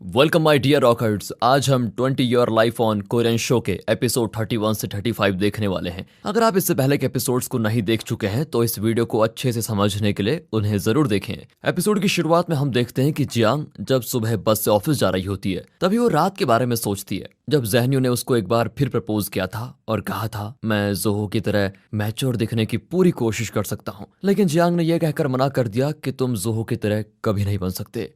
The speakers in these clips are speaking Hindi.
Welcome my dear rockers. आज हम 20 your life on Korean show के एपिसोड 31 से 35 देखने वाले हैं। अगर आप इससे पहले के एपिसोड्स को नहीं देख चुके हैं तो इस वीडियो को अच्छे से समझने के लिए उन्हें जरूर देखें। एपिसोड की शुरुआत में हम देखते हैं कि जियांग जब सुबह बस से ऑफिस जा रही होती है तभी वो रात के बारे में सोचती है जब जहन्यू ने उसको एक बार फिर प्रपोज किया था और कहा था मैं जोहो की तरह मैच्योर दिखने की पूरी कोशिश कर सकता हूँ, लेकिन जियांग ने यह कहकर मना कर दिया कि तुम जोहो की तरह कभी नहीं बन सकते।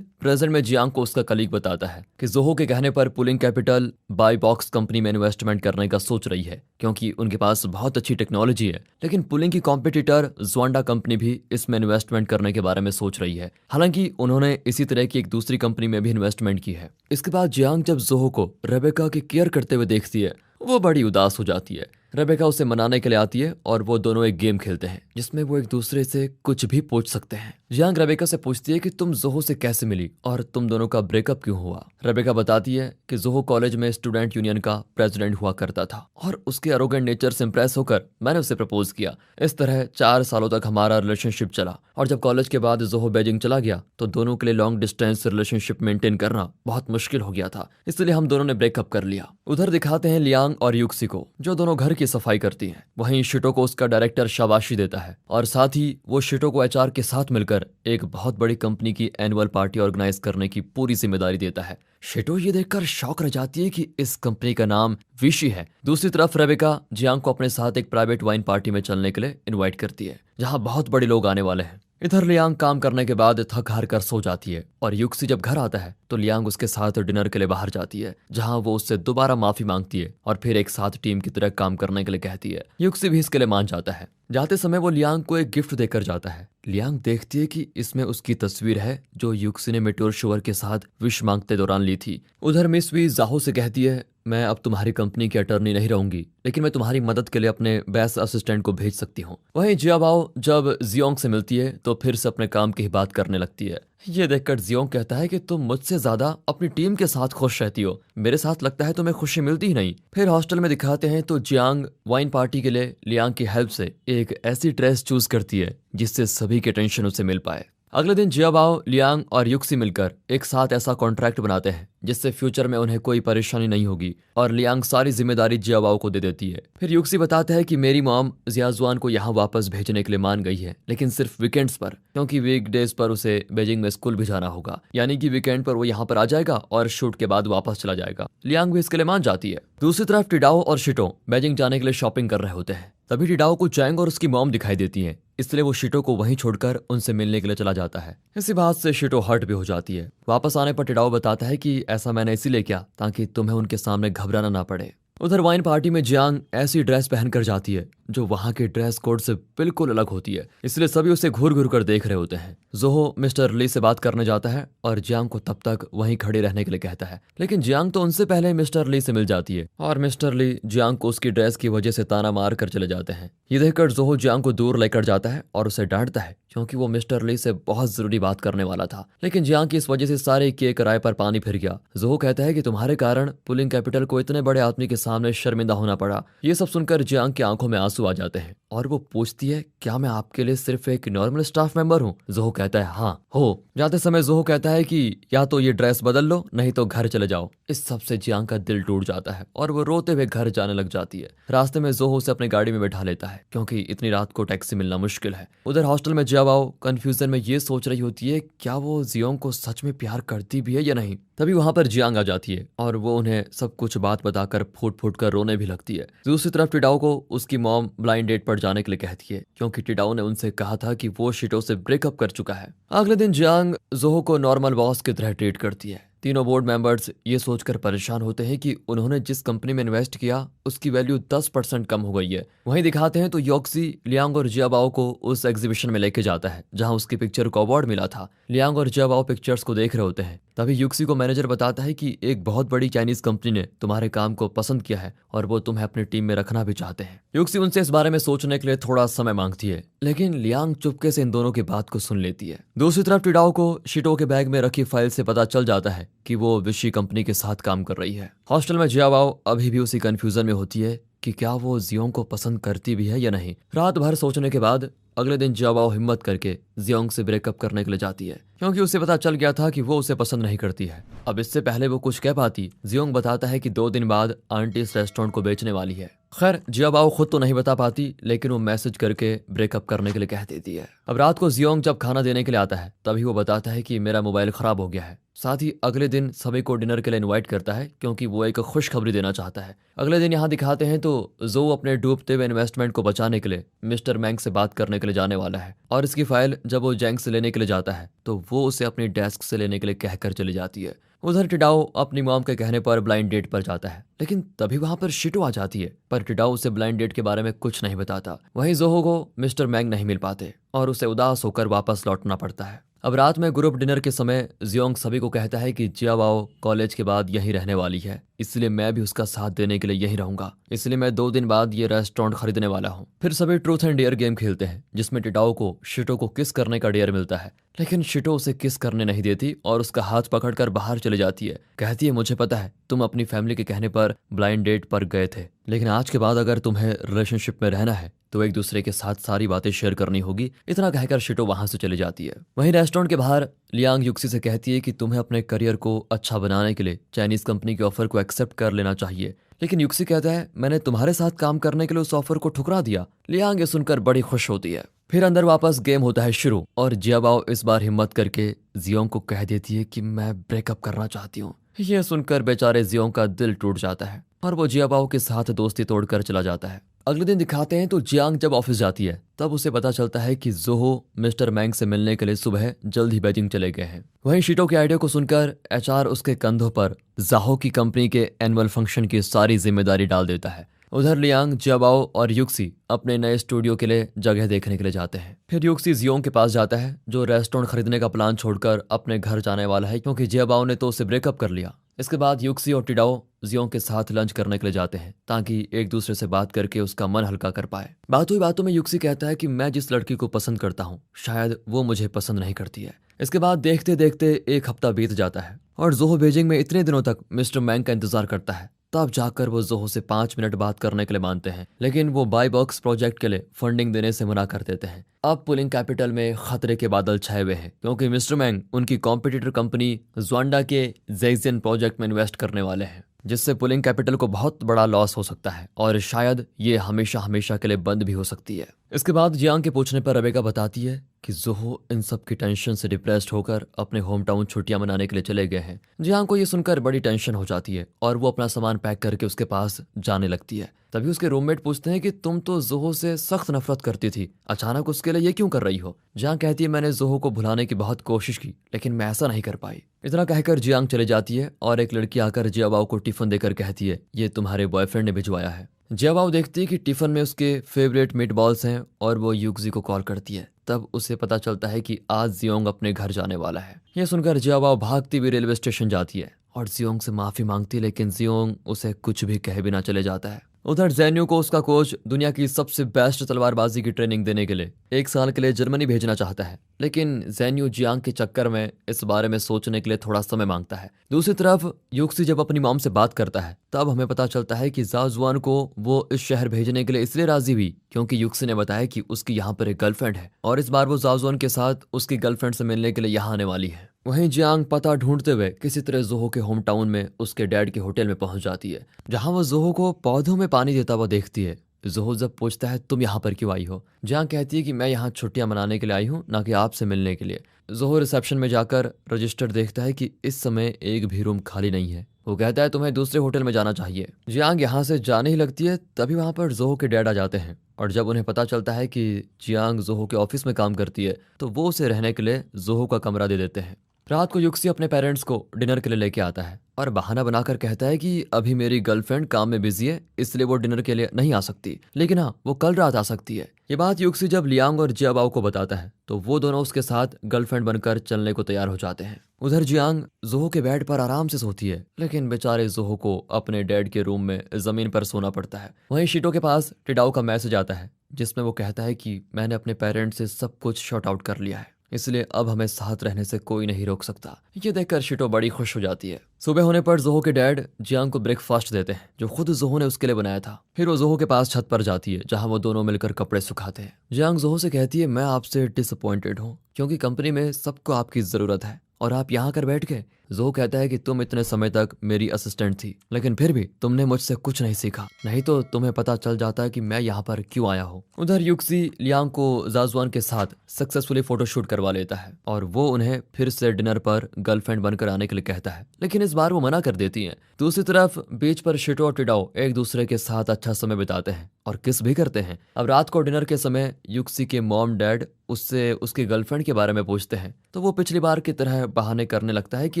प्रेजेंट में जियांग को उसका कलीग बताता है कि जोहो के कहने पर pulling capital by box company में इन्वेस्टमेंट करने का सोच रही है क्योंकि उनके पास बहुत अच्छी टेक्नोलॉजी है, लेकिन पुलिंग की कॉम्पिटिटर ज्वांडा कंपनी भी इसमें इन्वेस्टमेंट करने के बारे में सोच रही है। हालांकि उन्होंने इसी तरह की एक दूसरी कंपनी में भी इन्वेस्टमेंट की है। इसके बाद जियांग जब जोहो को रेबेका की केयर करते हुए देखती है वो बड़ी उदास हो जाती है। रेबेका उसे मनाने के लिए आती है और वो दोनों एक गेम खेलते हैं जिसमें वो एक दूसरे से कुछ भी पूछ सकते हैं। जियांग रेबेका से पूछती है कि तुम जोहो से कैसे मिली और तुम दोनों का ब्रेकअप क्यों हुआ। रेबेका बताती है कि जोहो कॉलेज में स्टूडेंट यूनियन का प्रेसिडेंट हुआ करता था और उसके एरोगेंट नेचर से इंप्रेस होकर मैंने उसे प्रपोज किया। इस तरह 4 सालों तक हमारा रिलेशनशिप चला और जब कॉलेज के बाद जोहो बीजिंग चला गया तो दोनों के लिए लॉन्ग डिस्टेंस रिलेशनशिप मेंटेन करना बहुत मुश्किल हो गया था, इसलिए हम दोनों ने ब्रेकअप कर लिया। उधर दिखाते हैं लियांग और युक्सी को जो दोनों घर की सफाई करती हैं। वहीं शिटो को उसका डायरेक्टर शाबाशी देता है और साथ ही वो शिटो को एचआर के साथ मिलकर एक बहुत बड़ी कंपनी की एनुअल पार्टी ऑर्गेनाइज करने की पूरी जिम्मेदारी देता है। शिटो ये देखकर शॉक रह जाती है कि इस कंपनी का नाम विशी है। दूसरी तरफ रेबेका जियांग को अपने साथ एक प्राइवेट वाइन पार्टी में चलने के लिए इनवाइट करती है जहां बहुत बड़े लोग आने वाले हैं। इधर लियांग काम करने के बाद थक हार कर सो जाती है और युक्सी जब घर आता है तो लियांग उसके साथ डिनर के लिए बाहर जाती है जहां वो उससे दोबारा माफी मांगती है और फिर एक साथ टीम की तरह काम करने के लिए कहती है। युक्सी भी इसके लिए मान जाता है। जाते समय वो लियांग को एक गिफ्ट देकर जाता है। लियांग देखती है कि इसमें उसकी तस्वीर है जो युक्सी ने मेट्योर शुअर के साथ विश मांगते दौरान ली थी। उधर मिस वी जाहो से कहती है मैं अब तुम्हारी कंपनी की अटर्नी नहीं रहूंगी, लेकिन मैं तुम्हारी मदद के लिए अपने बेस्ट असिस्टेंट को भेज सकती हूँ। वहीं जियाबाओ जब जियोंग से मिलती है तो फिर से अपने काम की ही बात करने लगती है। ये देखकर जियोंग कहता है कि तुम मुझसे ज्यादा अपनी टीम के साथ खुश रहती हो, मेरे साथ लगता है तुम्हें खुशी मिलती ही नहीं। फिर हॉस्टल में दिखाते हैं तो जियांग वाइन पार्टी के लिए लियांग की हेल्प से एक ऐसी ड्रेस चूज करती है जिससे सभी के टेंशन उसे मिल पाए। अगले दिन जियाबाओ, लियांग और युक्सी मिलकर एक साथ ऐसा कॉन्ट्रैक्ट बनाते हैं जिससे फ्यूचर में उन्हें कोई परेशानी नहीं होगी और लियांग सारी जिम्मेदारी जियाबाओ को दे देती है। फिर युक्सी बताता है कि मेरी मॉम जियाजुआन को यहाँ वापस भेजने के लिए मान गई है, लेकिन सिर्फ वीकेंड्स पर, क्योंकि वीकडेज पर उसे बीजिंग में स्कूल भी जाना होगा। यानी कि वीकेंड पर वो यहाँ पर आ जाएगा और शूट के बाद वापस चला जाएगा। लियांग भी इसके लिए मान जाती है। दूसरी तरफ टिडाओ और शिटो बीजिंग जाने के लिए शॉपिंग कर रहे होते हैं। तभी टिडाओ को चैंग और उसकी मॉम दिखाई देती है, इसलिए वो शिटो को वहीं छोड़कर उनसे मिलने के लिए चला जाता है। इसी बात से शिटो हर्ट भी हो जाती है। वापस आने पर टिडाओ बताता है कि ऐसा मैंने इसीलिए किया ताकि तुम्हें उनके सामने घबराना ना पड़े। उधर वाइन पार्टी में जियांग ऐसी ड्रेस पहनकर जाती है जो वहां के ड्रेस कोड से बिल्कुल अलग होती है, इसलिए सभी उसे घूर घूर कर देख रहे होते हैं। जोहो मिस्टर ली से बात करने जाता है और जियांग को तब तक वहीं खड़े रहने के लिए कहता है, लेकिन जियांग तो उनसे पहले मिस्टर ली से मिल जाती है और मिस्टर ली जियांग को उसकी ड्रेस की वजह से ताना मार कर चले जाते हैं। ये देखकर जोहो जियांग को दूर लेकर जाता है और उसे डांटता है क्योंकि वो मिस्टर ली से बहुत जरूरी बात करने वाला था, लेकिन जियांग की इस वजह से सारे के किराए पर पानी फिर गया। जोहो कहता है कि तुम्हारे कारण पुलिंग कैपिटल को इतने बड़े आदमी के सामने शर्मिंदा होना पड़ा। ये सब सुनकर जियांग की आंखों में आंसू आ जाते हैं और वो पूछती है क्या मैं आपके लिए सिर्फ एक नॉर्मल स्टाफ मेंबर हूँ। जोहो कहता है हाँ हो। जाते समय जोहो कहता है कि या तो ये ड्रेस बदल लो नहीं तो घर चले जाओ। इस सब से जियांग का दिल टूट जाता है और वो रोते हुए घर जाने लग जाती है। रास्ते में जोहो उसे अपनी गाड़ी में बैठा लेता है क्योंकि इतनी रात को टैक्सी मिलना मुश्किल है। उधर हॉस्टल में जियाबाओ कंफ्यूजन में ये सोच रही होती है क्या वो जियोंग को सच में प्यार करती भी है या नहीं। तभी वहां पर जियांग आ जाती है और वो उन्हें सब कुछ बात बताकर फूट फूट कर रोने भी लगती है। दूसरी तरफ टिडाओ को उसकी मॉम ब्लाइंड डेट पर जाने के लिए कहती है क्योंकि टिडाओ ने उनसे कहा था कि वो शिटो से ब्रेकअप कर चुका है। अगले दिन जियांग जोहो को नॉर्मल बॉस की तरह ट्रीट करती है। तीनों बोर्ड मेंबर्स ये सोचकर परेशान होते हैं कि उन्होंने जिस कंपनी में इन्वेस्ट किया उसकी वैल्यू 10% कम हो गई है। वहीं दिखाते हैं तो योक्सी लियांग और जियाबाओ को उस एग्जीबिशन में लेके जाता है जहां उसकी पिक्चर को अवार्ड मिला था। लियांग और जियाबाओ पिक्चर्स को देख रहे होते हैं। तभी युक्सी को मैनेजर बताता है कि एक बहुत बड़ी चाइनीज कंपनी ने तुम्हारे काम को पसंद किया है और वो तुम्हें अपनी टीम में रखना भी चाहते हैं। युक्सी उनसे इस बारे में सोचने के लिए थोड़ा समय मांगती है, लेकिन लियांग चुपके से इन दोनों की बात को सुन लेती है। दूसरी तरफ टिडाओ को शिटो के बैग में रखी फाइल से पता चल जाता है कि वो विशी कंपनी के साथ काम कर रही है। हॉस्टल में जियाबाओ अभी भी उसी कंफ्यूजन में होती है कि क्या वो जियोंग को पसंद करती भी है या नहीं। रात भर सोचने के बाद अगले दिन जियाबाओ हिम्मत करके जियोंग से ब्रेकअप करने के लिए जाती है, क्योंकि उसे पता चल गया था कि वो उसे पसंद नहीं करती है। अब इससे पहले वो कुछ कह पाती, जियोंग बताता है कि 2 दिन बाद आंटी इस रेस्टोरेंट को बेचने वाली है। खैर, जियाबाओ खुद तो नहीं बता पाती, लेकिन वो मैसेज करके ब्रेकअप करने के लिए कह देती है। अब रात को जियोंग जब खाना देने के लिए आता है, तभी वो बताता है कि मेरा मोबाइल खराब हो गया है। साथ ही अगले दिन सभी को डिनर के लिए इनवाइट करता है, क्योंकि वो एक खुशखबरी देना चाहता है। अगले दिन यहाँ दिखाते हैं तो जो अपने डूबते हुए इन्वेस्टमेंट को बचाने के लिए मिस्टर मैंग से बात करने के लिए जाने वाला है, और इसकी फाइल जब वो जैंग से लेने के लिए जाता है तो वो उसे अपनी डेस्क से लेने के लिए कहकर चली जाती है। उधर टिडाओ अपनी मॉम के कहने पर ब्लाइंड डेट पर जाता है, लेकिन तभी वहां पर शिटो आ जाती है, पर टिडाओ उसे ब्लाइंड डेट के बारे में कुछ नहीं बताता। वहीं जोहो को मिस्टर मैंग नहीं मिल पाते और उसे उदास होकर वापस लौटना पड़ता है। अब रात में ग्रुप डिनर के समय जियोंग सभी को कहता है कि जियाबाओ कॉलेज के बाद यहीं रहने वाली है, इसलिए मैं भी उसका साथ देने के लिए यहीं रहूंगा, इसलिए मैं 2 दिन बाद ये रेस्टोरेंट खरीदने वाला हूँ। फिर सभी ट्रूथ एंड डेयर गेम खेलते हैं, जिसमें टिडाओ को शिटो को किस करने का डेयर मिलता है, लेकिन शिटो उसे किस करने नहीं देती और उसका हाथ पकड़कर बाहर चले जाती है। कहती है, मुझे पता है तुम अपनी फैमिली के कहने पर ब्लाइंड डेट पर गए थे, लेकिन आज के बाद अगर तुम्हें रिलेशनशिप में रहना है तो एक दूसरे के साथ सारी बातें शेयर करनी होगी। इतना कहकर शिटो वहां से चली जाती है। वहीं रेस्टोरेंट के बाहर लियांग युक्सी से कहती है कि तुम्हें अपने करियर को अच्छा बनाने के लिए चाइनीज कंपनी के ऑफर को एक्सेप्ट कर लेना चाहिए, लेकिन युक्सी कहता है मैंने तुम्हारे साथ काम करने के लिए उस ऑफर को ठुकरा दिया। लियांग ये सुनकर बड़ी खुश होती है। फिर अंदर वापस गेम होता है शुरू, और जियाबाओ इस बार हिम्मत करके जियोंग को कह देती है कि मैं ब्रेकअप करना चाहती हूँ। यह सुनकर बेचारे जियोंग का दिल टूट जाता है और वो जियाबाओ के साथ दोस्ती तोड़कर चला जाता है। अगले दिन दिखाते हैं तो जियांग जब ऑफिस जाती है तब उसे पता चलता है कि जोहो मिस्टर मैंग से मिलने के लिए सुबह जल्द ही बीजिंग चले गए हैं। वहीं शिटो के आइडिया को सुनकर एचआर उसके कंधों पर जाहो की कंपनी के एनुअल फंक्शन की सारी जिम्मेदारी डाल देता है। उधर लियांग, जियाबाओ और युक्सी अपने नए स्टूडियो के लिए जगह देखने के लिए जाते हैं। फिर युक्सी जियोंग के पास जाता है, जो रेस्टोरेंट खरीदने का प्लान छोड़कर अपने घर जाने वाला है, क्योंकि जियाबाओ ने तो उसे ब्रेकअप कर लिया। इसके बाद युक्सी और टिडाओ जियोंग के साथ लंच करने के लिए जाते हैं, ताकि एक दूसरे से बात करके उसका मन हल्का कर पाए। बातों ही बातों में युक्सी कहता है कि मैं जिस लड़की को पसंद करता हूँ शायद वो मुझे पसंद नहीं करती है। इसके बाद देखते देखते 1 हफ्ता बीत जाता है और जोहो बीजिंग में इतने दिनों तक मिस्टर मैंग का इंतजार करता है। तब जाकर वो जोहो से 5 मिनट बात करने के लिए मानते हैं, लेकिन वो बाई बॉक्स प्रोजेक्ट के लिए फंडिंग देने से मना कर देते हैं। अब पुलिंग कैपिटल में खतरे के बादल छाए हुए हैं, क्योंकि मिस्टर मैंग उनकी कॉम्पिटिटर कंपनी ज़्वांडा के ज़ेजियन प्रोजेक्ट में इन्वेस्ट करने वाले हैं, जिससे पुलिंग कैपिटल को बहुत बड़ा लॉस हो सकता है और शायद ये हमेशा हमेशा के लिए बंद भी हो सकती है। इसके बाद जियांग के पूछने पर रेबेका बताती है कि जोहो इन सब की टेंशन से डिप्रेस्ड होकर अपने होम टाउन छुट्टियां मनाने के लिए चले गए हैं। जियांग को ये सुनकर बड़ी टेंशन हो जाती है और वो अपना सामान पैक करके उसके पास जाने लगती है। तभी उसके रूममेट पूछते हैं कि तुम तो जोहो से सख्त नफरत करती थी, अचानक उसके लिए ये क्यों कर रही हो? जियांग कहती है मैंने जोहो को भुलाने की बहुत कोशिश की, लेकिन मैं ऐसा नहीं कर पाई। इतना कहकर जियांग चले जाती है और एक लड़की आकर जियाबाओ को टिफिन देकर कहती है ये तुम्हारे बॉयफ्रेंड ने भिजवाया है। जियाबाओ देखती है कि टिफिन में उसके फेवरेट मीट बॉल्स हैं और वो युक्सी को कॉल करती है। तब उसे पता चलता है कि आज जियोंग अपने घर जाने वाला है। यह सुनकर जियाबाओ भागती हुई रेलवे स्टेशन जाती है और जियोंग से माफी मांगती है, लेकिन जियोंग उसे कुछ भी कहे बिना चले जाता है। उधर ज़ेन्यू को उसका कोच दुनिया की सबसे बेस्ट तलवारबाजी की ट्रेनिंग देने के लिए 1 साल के लिए जर्मनी भेजना चाहता है, लेकिन ज़ेन्यू जियांग के चक्कर में इस बारे में सोचने के लिए थोड़ा समय मांगता है। दूसरी तरफ युक्सी जब अपनी मॉम से बात करता है तब हमें पता चलता है कि जाजुआन को वो इस शहर भेजने के लिए इसलिए राजी हुई क्योंकि युक्सी ने बताया कि उसकी यहाँ पर एक गर्लफ्रेंड है और इस बार वो जाजुआन के साथ उसकी गर्लफ्रेंड से मिलने के लिए यहाँ आने वाली है। वहीं जियांग पता ढूंढते हुए किसी तरह जोहो के होम टाउन में उसके डैड के होटल में पहुंच जाती है, जहां वो जोहो को पौधों में पानी देता हुआ देखती है। जोहो जब पूछता है तुम यहाँ पर क्यों आई हो, जियांग कहती है कि मैं यहाँ छुट्टियां मनाने के लिए आई हूँ, ना कि आपसे मिलने के लिए। जोहो रिसेप्शन में जाकर रजिस्टर देखता है कि इस समय एक भी रूम खाली नहीं है। वो कहता है तुम्हें दूसरे होटल में जाना चाहिए। जियांग यहाँ से जाने ही लगती है, तभी वहां पर जोहो के डैड आ जाते हैं और जब उन्हें पता चलता है कि जियांग जोहो के ऑफिस में काम करती है तो वो उसे रहने के लिए जोहो का कमरा दे देते हैं। रात को युक्सी अपने पेरेंट्स को डिनर के लिए लेके आता है और बहाना बनाकर कहता है कि अभी मेरी गर्लफ्रेंड काम में बिजी है, इसलिए वो डिनर के लिए नहीं आ सकती, लेकिन हाँ वो कल रात आ सकती है। ये बात युक्सी जब लियांग और जियाबाओ को बताता है तो वो दोनों उसके साथ गर्लफ्रेंड बनकर चलने को तैयार हो जाते हैं। उधर जियांग जोहो के बेड पर आराम से सोती है, लेकिन बेचारे जोहो को अपने डैड के रूम में जमीन पर सोना पड़ता है। वहीं शीटो के पास टिडाओ का मैसेज आता है जिसमें वो कहता है कि मैंने अपने पेरेंट्स से सब कुछ शॉर्ट आउट कर लिया है। इसलिए अब हमें साथ रहने से कोई नहीं रोक सकता। ये देखकर शिटो बड़ी खुश हो जाती है। सुबह होने पर जोहो के डैड जियांग को ब्रेकफास्ट देते हैं जो खुद जोहो ने उसके लिए बनाया था। फिर वो जोहो के पास छत पर जाती है जहां वो दोनों मिलकर कपड़े सुखाते हैं। जियांग जोहो से कहती है, मैं आपसे डिसअपॉइंटेड हूँ क्योंकि कंपनी में सबको आपकी जरूरत है और आप यहाँ कर बैठ गए। जोहो कहता है कि तुम इतने समय तक मेरी असिस्टेंट थी लेकिन फिर भी तुमने मुझसे कुछ नहीं सीखा, नहीं तो तुम्हें पता चल जाता है कि मैं यहाँ पर क्यों आया हूँ। उधर युक्सी लियांग को जाजुआन के साथ सक्सेसफुली फोटोशूट करवा लेता है और वो उन्हें फिर से डिनर पर गर्लफ्रेंड बनकर आने के लिए कहता है, लेकिन इस बार वो मना कर देती हैं। दूसरी तरफ बीच पर शिटो और टिडाओ एक दूसरे के साथ अच्छा समय बिताते हैं और किस भी करते हैं। अब रात को डिनर के समय युक्सी के मॉम डैड उससे उसकी गर्लफ्रेंड के बारे में पूछते हैं तो वो पिछली बार की तरह बहाने करने लगता है कि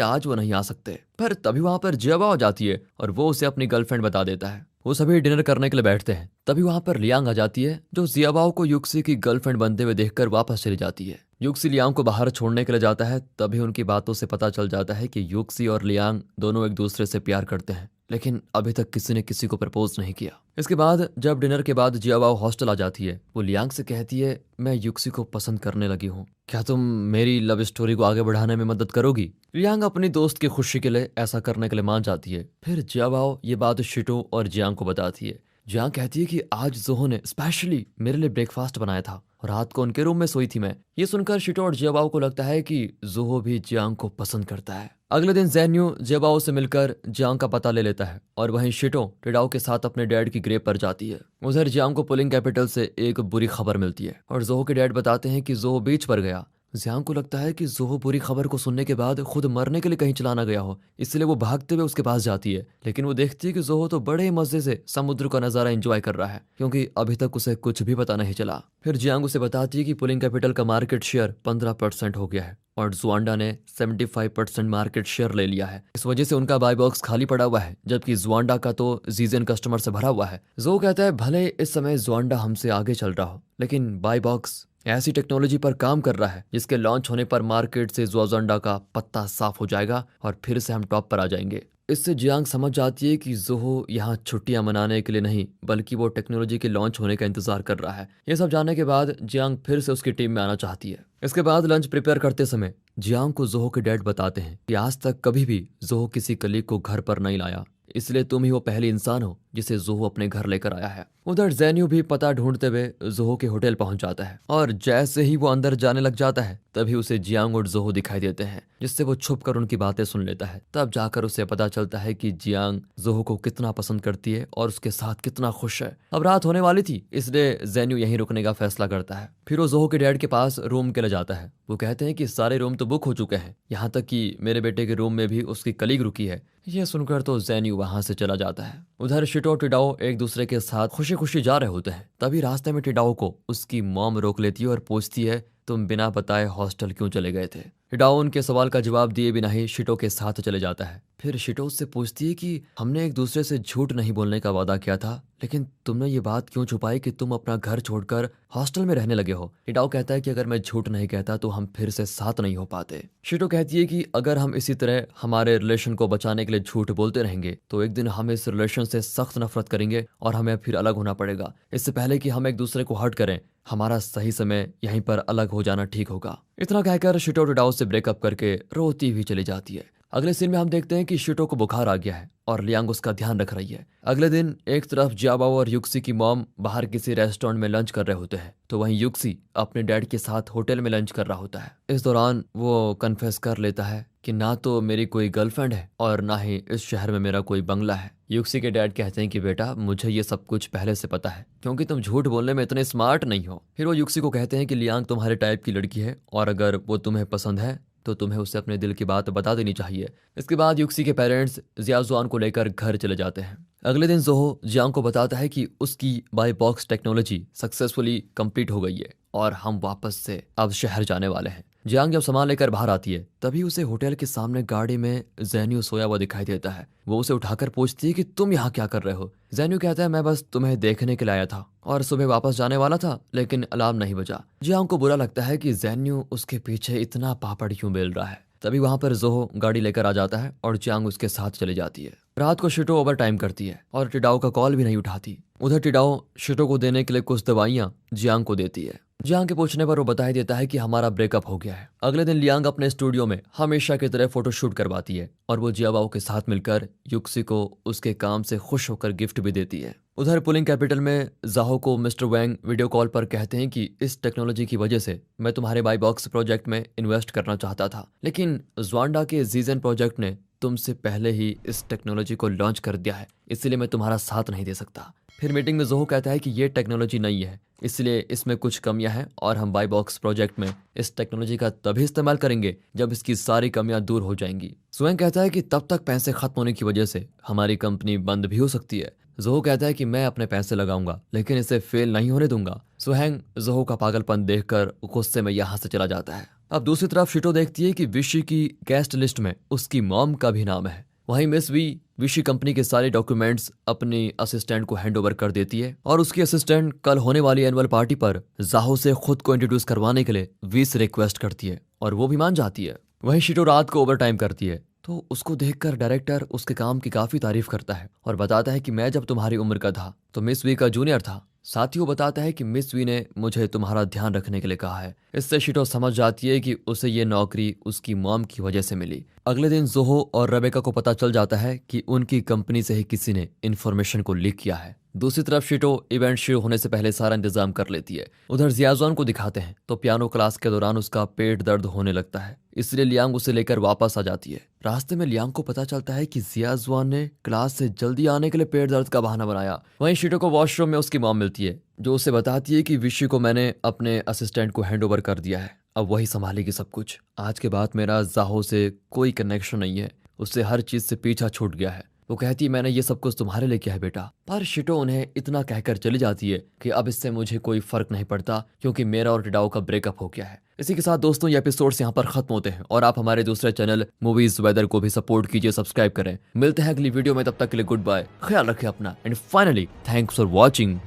आज वो नहीं आ सकते। पर तभी वहां पर जियाबा आ जाती है और वो उसे अपनी गर्लफ्रेंड बता देता है। वो सभी डिनर करने के लिए बैठते हैं। तभी वहां पर लियांग आ जाती है जो जियाबाओ को युक्सी की गर्लफ्रेंड बनते हुए देखकर वापस चली जाती है। युक्सी लियांग को बाहर छोड़ने के लिए जाता है। तभी उनकी बातों से पता चल जाता है कि युक्सी और लियांग दोनों एक दूसरे से प्यार करते हैं लेकिन अभी तक किसी ने किसी को प्रपोज नहीं किया। इसके बाद जब डिनर के बाद जियाबाओ हॉस्टल आ जाती है वो लियांग से कहती है, मैं युक्सी को पसंद करने लगी हूँ, क्या तुम मेरी लव स्टोरी को आगे बढ़ाने में मदद करोगी। लियांग अपनी दोस्त की खुशी के लिए ऐसा करने के लिए मान जाती है। फिर जियाबाओ ये बात शिटो और जियांग को बताती है। जियांग कहती है कि आज जोहो ने स्पेशली मेरे लिए ब्रेकफास्ट बनाया था और रात को उनके रूम में सोई थी मैं। ये सुनकर शिटो और जियाबाओ को लगता है कि जोहो भी जियांग को पसंद करता है। अगले दिन ज़ेन्यू जियाबाओ से मिलकर जियांग का पता ले लेता है और वहीं शिटो टिडाओ के साथ अपने डैड की ग्रेव पर जाती है। उधर जियांग को पुलिंग कैपिटल से एक बुरी खबर मिलती है और जोहो के डैड बताते हैं कि जोहो बीच पर गया। जियांग को लगता है कि जोहो बुरी खबर को सुनने के बाद खुद मरने के लिए कहीं चला ना गया हो, इसलिए वो भागते हुए उसके पास जाती है। लेकिन वो देखती है कि जोहो तो बड़े मजे से समुद्र का नजारा एंजॉय कर रहा है क्योंकि अभी तक उसे कुछ भी पता नहीं चला। फिर जियांग उसे बताती है कि पुलिंग कैपिटल का मार्केट शेयर 15% हो गया है और जुआंडा ने 75% मार्केट शेयर ले लिया है। इस वजह से उनका बाय बॉक्स खाली पड़ा हुआ है जबकि जुआंडा का तो जीजन कस्टमर से भरा हुआ है। जो कहता है भले इस समय जुआंडा हमसे आगे चल रहा हो लेकिन बाय बॉक्स ऐसी टेक्नोलॉजी पर काम कर रहा है जिसके लॉन्च होने पर मार्केट से जुआंडा का पत्ता साफ हो जाएगा और फिर से हम टॉप पर आ जाएंगे। इससे जियांग समझ जाती है कि जोहो यहाँ छुट्टियां मनाने के लिए नहीं बल्कि वो टेक्नोलॉजी के लॉन्च होने का इंतजार कर रहा है। ये सब जानने के बाद जियांग फिर से उसकी टीम में आना चाहती है। इसके बाद लंच प्रिपेयर करते समय जियांग को जोहो के डैड बताते हैं कि आज तक कभी भी जोहो किसी कलीग को घर पर नहीं लाया, इसलिए तुम ही वो पहली इंसान हो जिसे जोहो अपने घर लेकर आया है। उधर ज़ेन्यू भी पता ढूंढते हुए जोहो के होटल पहुंच जाता है और जैसे ही वो अंदर जाने लग जाता है तभी उसे जियांग और जोहो दिखाई देते हैं जिससे वो छुपकर उनकी बातें सुन लेता है। तब जाकर उसे पता चलता है कि जियांग जोहो को कितना पसंद करती है और उसके साथ कितना खुश है। अब रात होने वाली थी इसलिए ज़ेन्यू यहीं रुकने का फैसला करता है। फिर वो जोहो के डैड के पास रूम के लिए जाता है। वो कहते हैं कि सारे रूम तो बुक हो चुके हैं, यहाँ तक कि मेरे बेटे के रूम में भी उसकी कलीग रुकी है। ये सुनकर तो ज़ेन्यू वहां से चला जाता है। उधर शिटो और टिडाओ एक दूसरे के साथ खुशी खुशी जा रहे होते हैं। तभी रास्ते में टिडाओ को उसकी मॉम रोक लेती है और पूछती है, तुम बिना बताए हॉस्टल क्यों चले गए थे। टिडाओ उनके सवाल का जवाब दिए बिना ही शिटो के साथ चले जाता है। फिर शिटो उससे पूछती है कि हमने एक दूसरे से झूठ नहीं बोलने का वादा किया था, लेकिन तुमने ये बात क्यों छुपाई कि तुम अपना घर छोड़कर हॉस्टल में रहने लगे हो। टिडाओ कहता है कि अगर मैं झूठ नहीं कहता तो हम फिर से साथ नहीं हो पाते। शिटो कहती है कि अगर हम इसी तरह हमारे रिलेशन को बचाने के लिए झूठ बोलते रहेंगे तो एक दिन हम इस रिलेशन से सख्त नफरत करेंगे और हमें फिर अलग होना पड़ेगा। इससे पहले कि हम एक दूसरे को हर्ट करें, हमारा सही समय यहीं पर अलग हो जाना ठीक होगा। इतना कहकर शिटो टिडाओ से ब्रेकअप करके रोती हुई चली जाती है। अगले सीन में हम देखते हैं कि शिटो को बुखार आ गया है और लियांग उसका ध्यान रख रही है। अगले दिन एक तरफ जियाबाओ और युक्सी की मॉम बाहर किसी रेस्टोरेंट में लंच कर रहे होते हैं तो वहीं युक्सी अपने डैड के साथ होटल में लंच कर रहा होता है। इस दौरान वो कन्फेस कर लेता है कि ना तो मेरी कोई गर्लफ्रेंड है और ना ही इस शहर में मेरा कोई बंगला है। युक्सी के डैड कहते हैं कि बेटा मुझे ये सब कुछ पहले से पता है क्योंकि तुम झूठ बोलने में इतने स्मार्ट नहीं हो। फिर वो युक्सी को कहते हैं कि लियांग तुम्हारे टाइप की लड़की है और अगर वो तुम्हें पसंद है तो तुम्हें उसे अपने दिल की बात बता देनी चाहिए। इसके बाद युक्सी के पेरेंट्स जियाजुआन को लेकर घर चले जाते हैं। अगले दिन जोहो जियांग को बताता है कि उसकी बाय बॉक्स टेक्नोलॉजी सक्सेसफुली कंप्लीट हो गई है और हम वापस से अब शहर जाने वाले हैं। जियांग जब सामान लेकर बाहर आती है तभी उसे होटल के सामने गाड़ी में ज़ेन्यू सोया हुआ दिखाई देता है। वो उसे उठाकर पूछती है कि तुम यहाँ क्या कर रहे हो। ज़ेन्यू कहता है मैं बस तुम्हें देखने के लिए आया था और सुबह वापस जाने वाला था लेकिन अलार्म नहीं बजा। जियांग को बुरा लगता है कि ज़ेन्यू उसके पीछे इतना पापड़ क्यों बेल रहा है। तभी वहां पर जोहो गाड़ी लेकर आ जाता है और जियांग उसके साथ चली जाती है। रात को शिटो ओवर टाइम करती है और टिडाओ का कॉल भी नहीं उठाती। उधर टिडाओ शिटो को देने के लिए कुछ दवाइयां जियांग को देती है। जियांग के पूछने पर वो बता ही देता है कि हमारा ब्रेकअप हो गया है। अगले दिन लियांग अपने स्टूडियो में हमेशा की तरह फोटोशूट करवाती है और वो जियाबाओ के साथ मिलकर युक्सी को उसके काम से खुश होकर गिफ्ट भी देती है। उधर पुलिंग कैपिटल में जाहो को मिस्टर वैंग वीडियो कॉल पर कहते हैं कि इस टेक्नोलॉजी की वजह से मैं तुम्हारे बाई बॉक्स प्रोजेक्ट में इन्वेस्ट करना चाहता था, लेकिन ज्वांडा के जीजन प्रोजेक्ट ने तुमसे पहले ही इस टेक्नोलॉजी को लॉन्च कर दिया है, इसलिए मैं तुम्हारा साथ नहीं दे सकता। फिर मीटिंग में जोहो कहता है कि ये टेक्नोलॉजी नई है, इसलिए इसमें कुछ कमियां हैं और हम बाई बॉक्स प्रोजेक्ट में इस टेक्नोलॉजी का तभी इस्तेमाल करेंगे जब इसकी सारी कमियां दूर हो जाएंगी। सुएंग कहता है कि तब तक पैसे खत्म होने की वजह से हमारी कंपनी बंद भी हो सकती है। जोहो कहता है कि मैं अपने पैसे लगाऊंगा लेकिन इसे फेल नहीं होने दूंगा। सुहेंग जोहो का पागलपन देखकर गुस्से में यहाँ से चला जाता है। अब दूसरी तरफ शिटो देखती है कि विशी की गेस्ट लिस्ट में उसकी मॉम का भी नाम है। वहीं मिस वी विशी कंपनी के सारे डॉक्यूमेंट्स अपनी असिस्टेंट को हैंड ओवर कर देती है और उसकी असिस्टेंट कल होने वाली एनुअल पार्टी पर जाहो से खुद को इंट्रोड्यूस करवाने के लिए वी से रिक्वेस्ट करती है और वो भी मान जाती है। वहीं शिटो रात को ओवर टाइम करती है तो उसको देखकर डायरेक्टर उसके काम की काफी तारीफ करता है और बताता है कि मैं जब तुम्हारी उम्र का था तो मिस वी का जूनियर था। साथ ही वो बताता है कि मिस वी ने मुझे तुम्हारा ध्यान रखने के लिए कहा है। इससे शिटो समझ जाती है कि उसे ये नौकरी उसकी मॉम की वजह से मिली। अगले दिन जोहो और रेबेका को पता चल जाता है कि उनकी कंपनी से ही किसी ने इन्फॉर्मेशन को लीक किया है। दूसरी तरफ शिटो इवेंट शुरू होने से पहले सारा इंतजाम कर लेती है। उधर जियाजुआन को दिखाते हैं तो पियानो क्लास के दौरान उसका पेट दर्द होने लगता है, इसलिए लियांग उसे लेकर वापस आ जाती है। रास्ते में लियांग को पता चलता है कि जियाजुआन ने क्लास से जल्दी आने के लिए पेट दर्द का बहाना बनाया। वहीं शिटो को वॉशरूम में उसकी मॉम मिलती है जो उसे बताती है कि विशी को मैंने अपने असिस्टेंट को हैंड ओवर कर दिया है, अब वही संभालेगी सब कुछ। आज के बाद मेरा जाहो से कोई कनेक्शन नहीं है, उससे हर चीज से पीछा छूट गया है। वो कहती है मैंने ये सब कुछ तुम्हारे लिए किया है बेटा। पर शिटो उन्हें इतना कहकर चली जाती है कि अब इससे मुझे कोई फर्क नहीं पड़ता क्योंकि मेरा और टिडाओ का ब्रेकअप हो गया है। इसी के साथ दोस्तों ये एपिसोड्स यहाँ पर खत्म होते हैं और आप हमारे दूसरे चैनल मूवीज वेदर को भी सपोर्ट कीजिए, सब्सक्राइब करें। मिलते हैं अगली वीडियो में, तब तक के लिए गुड बाय, ख्याल रखें अपना and finally thanks for watching.